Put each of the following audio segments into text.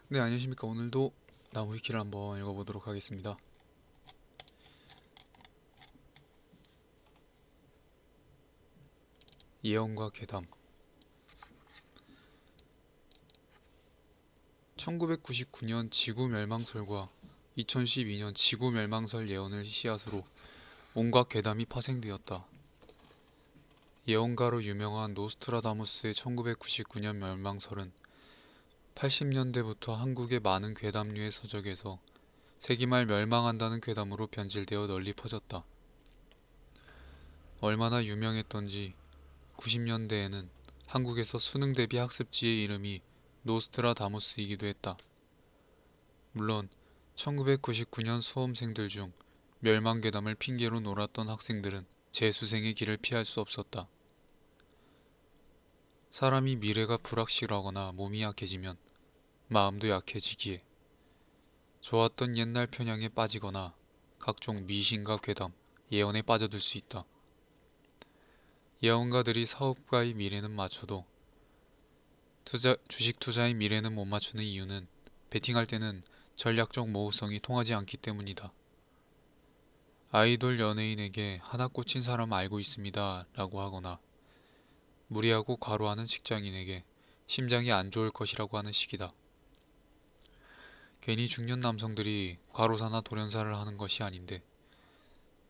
네, 안녕하십니까. 오늘도 나무위키를 한번 읽어보도록 하겠습니다. 예언과 괴담. 1999년 지구 멸망설과 2012년 지구 멸망설 예언을 씨앗으로 온갖 괴담이 파생되었다. 예언가로 유명한 노스트라다무스의 1999년 멸망설은 80년대부터 한국의 많은 괴담류의 서적에서 세기 말 멸망한다는 괴담으로 변질되어 널리 퍼졌다. 얼마나 유명했던지 90년대에는 한국에서 수능 대비 학습지의 이름이 노스트라다무스이기도 했다. 물론 1999년 수험생들 중 멸망괴담을 핑계로 놀았던 학생들은 재수생의 길을 피할 수 없었다. 사람이 미래가 불확실하거나 몸이 약해지면 마음도 약해지기에 좋았던 옛날 편향에 빠지거나 각종 미신과 괴담, 예언에 빠져들 수 있다. 예언가들이 사업가의 미래는 맞춰도 주식 투자의 미래는 못 맞추는 이유는 베팅할 때는 전략적 모호성이 통하지 않기 때문이다. 아이돌 연예인에게 하나 꽂힌 사람 알고 있습니다 라고 하거나 무리하고 과로하는 직장인에게 심장이 안 좋을 것이라고 하는 식이다. 괜히 중년 남성들이 과로사나 돌연사를 하는 것이 아닌데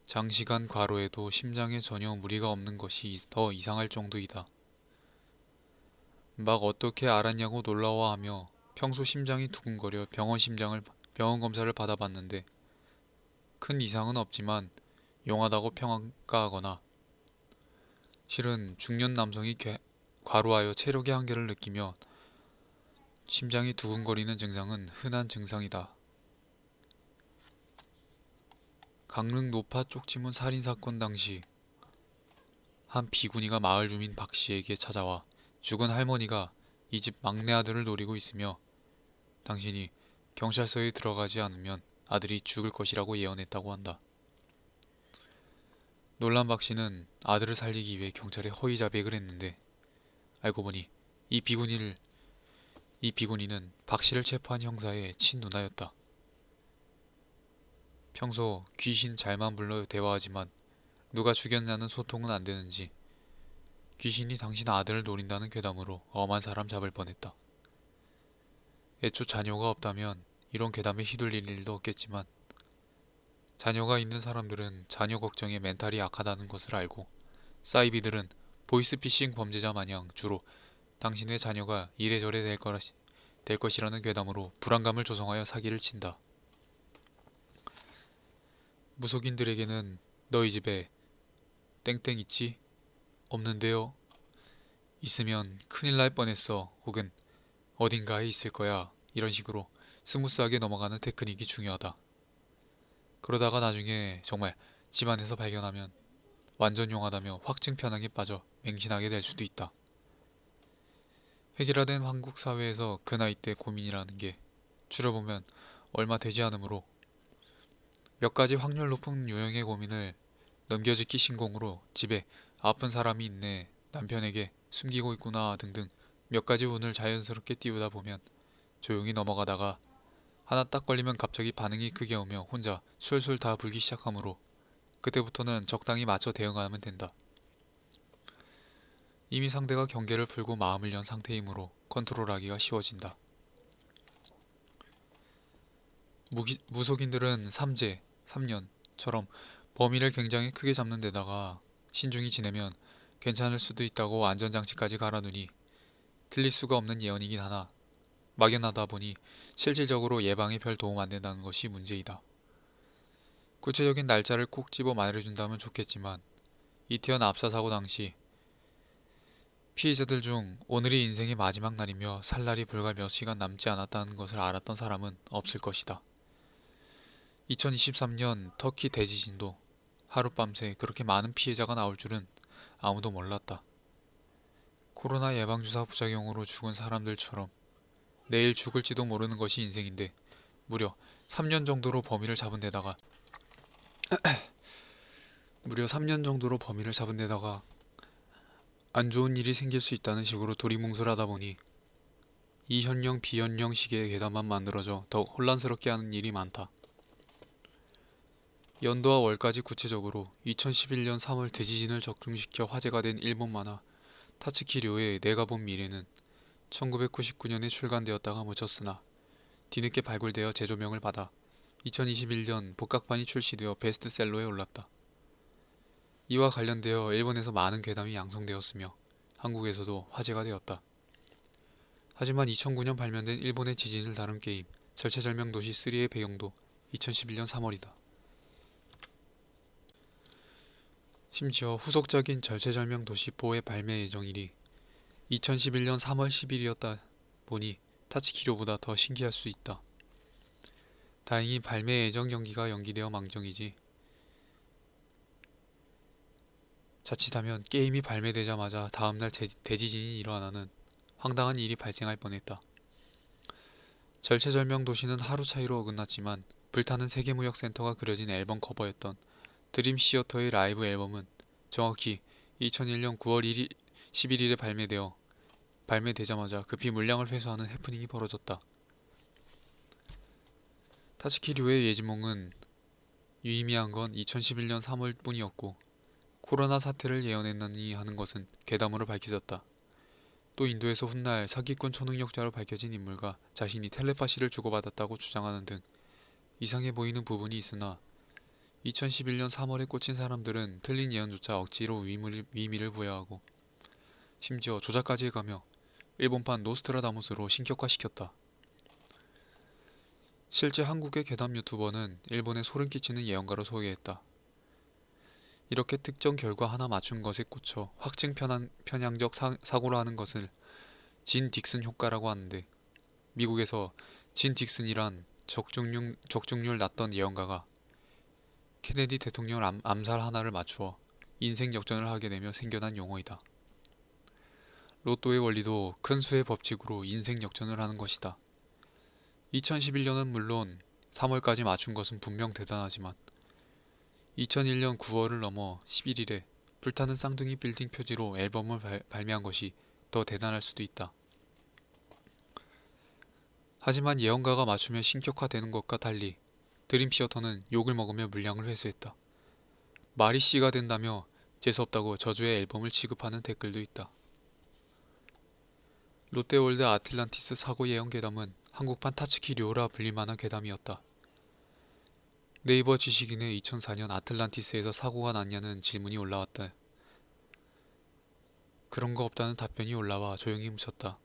장시간 과로에도 심장에 전혀 무리가 없는 것이 더 이상할 정도이다. 막 어떻게 알았냐고 놀라워하며 평소 심장이 두근거려 병원 검사를 받아봤는데 큰 이상은 없지만 용하다고 평가하거나 실은 중년 남성이 과로하여 체력의 한계를 느끼며 심장이 두근거리는 증상은 흔한 증상이다. 강릉 노파 쪽지문 살인사건 당시 한 비구니가 마을 주민 박 씨에게 찾아와 죽은 할머니가 이 집 막내 아들을 노리고 있으며 당신이 경찰서에 들어가지 않으면 아들이 죽을 것이라고 예언했다고 한다. 놀란 박 씨는 아들을 살리기 위해 경찰에 허위 자백을 했는데 알고 보니 이 비구니를 이 비구니는 박 씨를 체포한 형사의 친누나였다. 평소 귀신 잘만 불러 대화하지만 누가 죽였냐는 소통은 안 되는지 귀신이 당신 아들을 노린다는 괴담으로 엄한 사람 잡을 뻔했다. 애초 자녀가 없다면 이런 괴담에 휘둘릴 일도 없겠지만 자녀가 있는 사람들은 자녀 걱정에 멘탈이 약하다는 것을 알고 사이비들은 보이스피싱 범죄자 마냥 주로 당신의 자녀가 이래저래 될 것이라는 괴담으로 불안감을 조성하여 사기를 친다. 무속인들에게는 너희 집에 땡땡 있지? 없는데요? 있으면 큰일 날 뻔했어. 혹은 어딘가에 있을 거야. 이런 식으로 스무스하게 넘어가는 테크닉이 중요하다. 그러다가 나중에 정말 집안에서 발견하면 완전 용하다며 확증 편향에 빠져 맹신하게 될 수도 있다. 획일화된 한국 사회에서 그 나이 때 고민이라는 게 줄여보면 얼마 되지 않으므로 몇 가지 확률 높은 유형의 고민을 넘겨짓기 신공으로 집에 아픈 사람이 있네, 남편에게 숨기고 있구나 등등 몇 가지 운을 자연스럽게 띄우다 보면 조용히 넘어가다가 하나 딱 걸리면 갑자기 반응이 크게 오며 혼자 술술 다 불기 시작하므로 그때부터는 적당히 맞춰 대응하면 된다. 이미 상대가 경계를 풀고 마음을 연 상태이므로 컨트롤하기가 쉬워진다. 무속인들은 삼재, 3년처럼 범위를 굉장히 크게 잡는 데다가 신중히 지내면 괜찮을 수도 있다고 안전장치까지 갈아두니 틀릴 수가 없는 예언이긴 하나 막연하다 보니 실질적으로 예방에 별 도움 안 된다는 것이 문제이다. 구체적인 날짜를 콕 집어 말해준다면 좋겠지만 이태원 압사 사고 당시 피해자들 중 오늘이 인생의 마지막 날이며 살 날이 불과 몇 시간 남지 않았다는 것을 알았던 사람은 없을 것이다. 2023년 터키 대지진도 하룻밤새 그렇게 많은 피해자가 나올 줄은 아무도 몰랐다. 코로나 예방주사 부작용으로 죽은 사람들처럼 내일 죽을지도 모르는 것이 인생인데 무려 3년 정도로 범위를 잡은 데다가 무려 3년 정도로 범위를 잡은 데다가 안 좋은 일이 생길 수 있다는 식으로 두리뭉술하다 보니 이현령 비현령 식의 계단만 만들어져 더욱 혼란스럽게 하는 일이 많다. 연도와 월까지 구체적으로 2011년 3월 대지진을 적중시켜 화제가 된 일본 만화 타츠키료의 내가 본 미래는 1999년에 출간되었다가 묻혔으나 뒤늦게 발굴되어 재조명을 받아 2021년 복각판이 출시되어 베스트셀러에 올랐다. 이와 관련되어 일본에서 많은 괴담이 양성되었으며 한국에서도 화제가 되었다. 하지만 2009년 발매된 일본의 지진을 다룬 게임 절체절명도시 3의 배경도 2011년 3월이다. 심지어 후속작인 절체절명도시 4의 발매 예정일이 2011년 3월 10일이었다 보니 타츠키료보다 더 신기할 수 있다. 다행히 발매 예정 연기가 연기되어 망정이지 자칫하면 게임이 발매되자마자 다음날 대지진이 일어나는 황당한 일이 발생할 뻔했다. 절체절명도시는 하루 차이로 어긋났지만 불타는 세계무역센터가 그려진 앨범 커버였던 드림시어터의 라이브 앨범은 정확히 2001년 9월 11일에 발매되자마자 급히 물량을 회수하는 해프닝이 벌어졌다. 타츠키류의 예지몽은 유의미한 건 2011년 3월 뿐이었고 코로나 사태를 예언했느니 하는 것은 괴담으로 밝혀졌다. 또 인도에서 훗날 사기꾼 초능력자로 밝혀진 인물과 자신이 텔레파시를 주고받았다고 주장하는 등 이상해 보이는 부분이 있으나 2011년 3월에 꽂힌 사람들은 틀린 예언조차 억지로 위미를 부여하고 심지어 조작까지 해가며 일본판 노스트라다무스로 신격화시켰다. 실제 한국의 괴담 유튜버는 일본에 소름 끼치는 예언가로 소개했다. 이렇게 특정 결과 하나 맞춘 것에 꽂혀 확증 편향적 사고를 하는 것을 진 딕슨 효과라고 하는데 미국에서 진 딕슨이란 적중률 낮던 예언가가 케네디 대통령 암살 하나를 맞추어 인생 역전을 하게 되며 생겨난 용어이다. 로또의 원리도 큰 수의 법칙으로 인생 역전을 하는 것이다. 2011년은 물론 3월까지 맞춘 것은 분명 대단하지만 2001년 9월을 넘어 11일에 불타는 쌍둥이 빌딩 표지로 앨범을 발매한 것이 더 대단할 수도 있다. 하지만 예언가가 맞추면 신격화되는 것과 달리 드림시어터는 욕을 먹으며 물량을 회수했다. 말이 씨가 된다며 재수없다고 저주의 앨범을 취급하는 댓글도 있다. 롯데월드 아틀란티스 사고 예언 괴담은 한국판 타츠키료라 불릴만한 괴담이었다. 네이버 지식인의 2004년 아틀란티스에서 사고가 났냐는 질문이 올라왔다. 그런 거 없다는 답변이 올라와 조용히 묻혔다.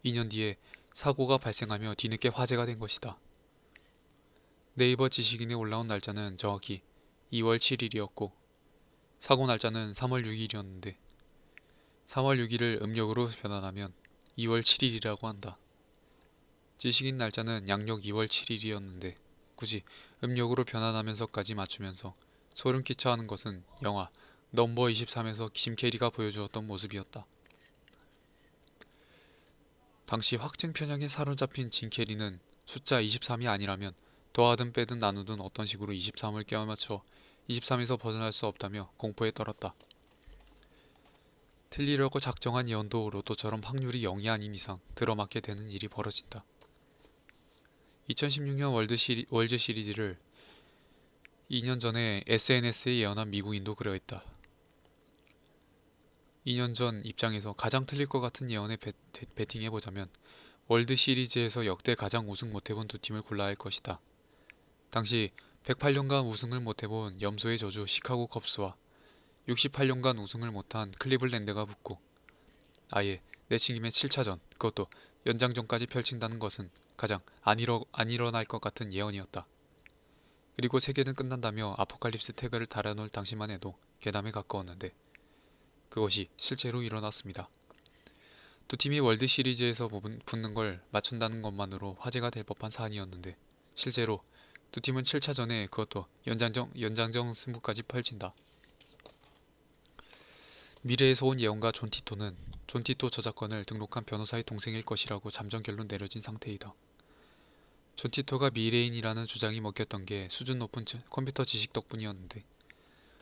2년 뒤에 사고가 발생하며 뒤늦게 화제가 된 것이다. 네이버 지식인에 올라온 날짜는 정확히 2월 7일이었고 사고 날짜는 3월 6일이었는데 3월 6일을 음력으로 변환하면 2월 7일이라고 한다. 지식인 날짜는 양력 2월 7일이었는데 굳이 음력으로 변환하면서까지 맞추면서 소름 끼쳐 하는 것은 영화 넘버 23에서 짐 캐리가 보여주었던 모습이었다. 당시 확증 편향에 사로잡힌 짐 캐리는 숫자 23이 아니라면 더하든 빼든 나누든 어떤 식으로 23을 껴맞춰 23에서 벗어날 수 없다며 공포에 떨었다. 틀리려고 작정한 예언도 로또처럼 확률이 0이 아닌 이상 들어맞게 되는 일이 벌어진다. 2016년 월드 시리즈를 2년 전에 SNS에 예언한 미국인도 그러했다. 2년 전 입장에서 가장 틀릴 것 같은 예언에 베팅해보자면 월드 시리즈에서 역대 가장 우승 못해본 두 팀을 골라야 할 것이다. 당시 108년간 우승을 못해본 염소의 저주 시카고 컵스와 68년간 우승을 못한 클리블랜드가 붙고 아예 내치김에 7차전 그것도 연장전까지 펼친다는 것은 가장 안 일어날 것 같은 예언이었다. 그리고 세계는 끝난다며 아포칼립스 태그를 달아놓을 당시만 해도 괴담에 가까웠는데 그것이 실제로 일어났습니다. 두 팀이 월드 시리즈에서 붙는 걸 맞춘다는 것만으로 화제가 될 법한 사안이었는데 실제로 두 팀은 7차전에 그것도 연장전 승부까지 펼친다. 미래에서 온 예언가 존 티토는 존 티토 저작권을 등록한 변호사의 동생일 것이라고 잠정 결론 내려진 상태이다. 존 티토가 미래인이라는 주장이 먹혔던 게 수준 높은 컴퓨터 지식 덕분이었는데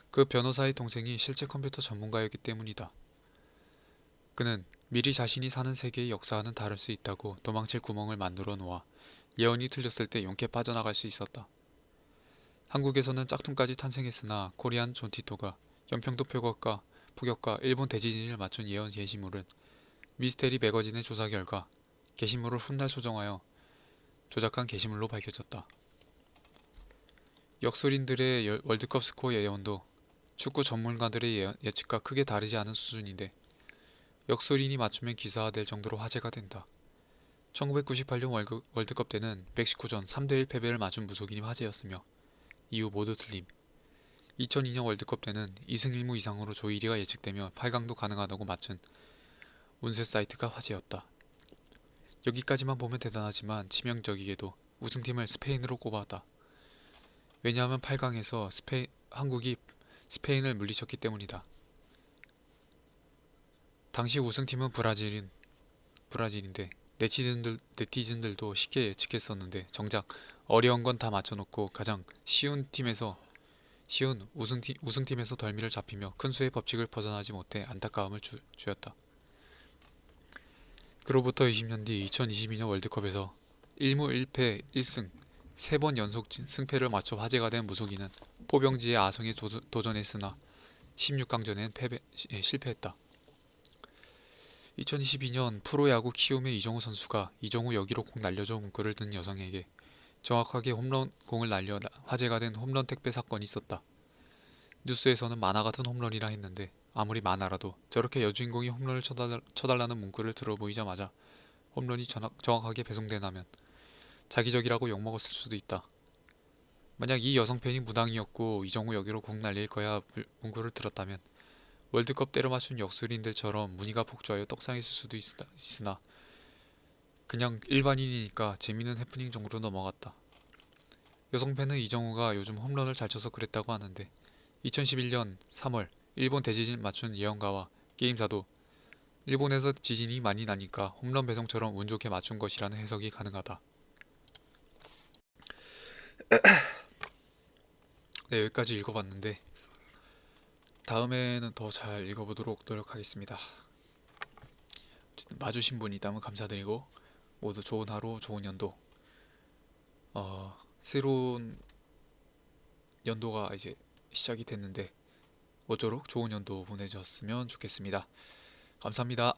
그 변호사의 동생이 실제 컴퓨터 전문가였기 때문이다. 그는 미리 자신이 사는 세계의 역사와는 다를 수 있다고 도망칠 구멍을 만들어 놓아 예언이 틀렸을 때 용케 빠져나갈 수 있었다. 한국에서는 짝퉁까지 탄생했으나 코리안 존티토가 연평도 폭격과 일본 대지진을 맞춘 예언 게시물은 미스테리 매거진의 조사 결과 게시물을 훗날 소정하여 조작한 게시물로 밝혀졌다. 역술인들의 월드컵 스코어 예언도 축구 전문가들의 예측과 크게 다르지 않은 수준인데 역술인이 맞추면 기사화될 정도로 화제가 된다. 1998년 월드컵 때는 멕시코전 3대1 패배를 맞은 무속인이 화제였으며 이후 모두 틀림. 2002년 월드컵 때는 2승 1무 이상으로 조 1위가 예측되며 8강도 가능하다고 맞춘 운세 사이트가 화제였다. 여기까지만 보면 대단하지만 치명적이게도 우승팀을 스페인으로 꼽았다. 왜냐하면 8강에서 한국이 스페인을 물리쳤기 때문이다. 당시 우승팀은 브라질인데 네티즌들도 쉽게 예측했었는데 정작 어려운 건 다 맞춰놓고 가장 쉬운 우승팀에서 덜미를 잡히며 큰 수의 법칙을 벗어나지 못해 안타까움을 주었다. 그로부터 20년 뒤 2022년 월드컵에서 1무 1패 1승 3번 연속 승패를 맞춰 화제가 된 무속인은 포병지의 아성에 도전했으나 16강전엔 실패했다. 2022년 프로야구 키움의 이정우 선수가 이정우 여기로 공 날려줘 문구를 든 여성에게 정확하게 공을 날려 화제가 된 홈런 택배 사건이 있었다. 뉴스에서는 만화 같은 홈런이라 했는데 아무리 만화라도 저렇게 여주인공이 홈런을 쳐달라는 문구를 들어보이자마자 홈런이 정확하게 배송되나면 자기적이라고 욕먹었을 수도 있다. 만약 이 여성 팬이 무당이었고 이정우 여기로 공 날릴 거야 문구를 들었다면 월드컵 때려 맞춘 역술인들처럼 문의가 폭주하여 떡상했을 수도 있으나 그냥 일반인이니까 재미있는 해프닝 정도로 넘어갔다. 여성 팬은 이정우가 요즘 홈런을 잘 쳐서 그랬다고 하는데 2011년 3월 일본 대지진 맞춘 예언가와 게임사도 일본에서 지진이 많이 나니까 홈런 배송처럼 운 좋게 맞춘 것이라는 해석이 가능하다. 네, 여기까지 읽어봤는데 다음에는 더 잘 읽어보도록 노력하겠습니다. 어쨌든 봐주신 분이 있다면 감사드리고 모두 좋은 하루, 좋은 연도. 새로운 연도가 이제 시작이 됐는데 모쪼록 좋은 연도 보내셨으면 좋겠습니다. 감사합니다.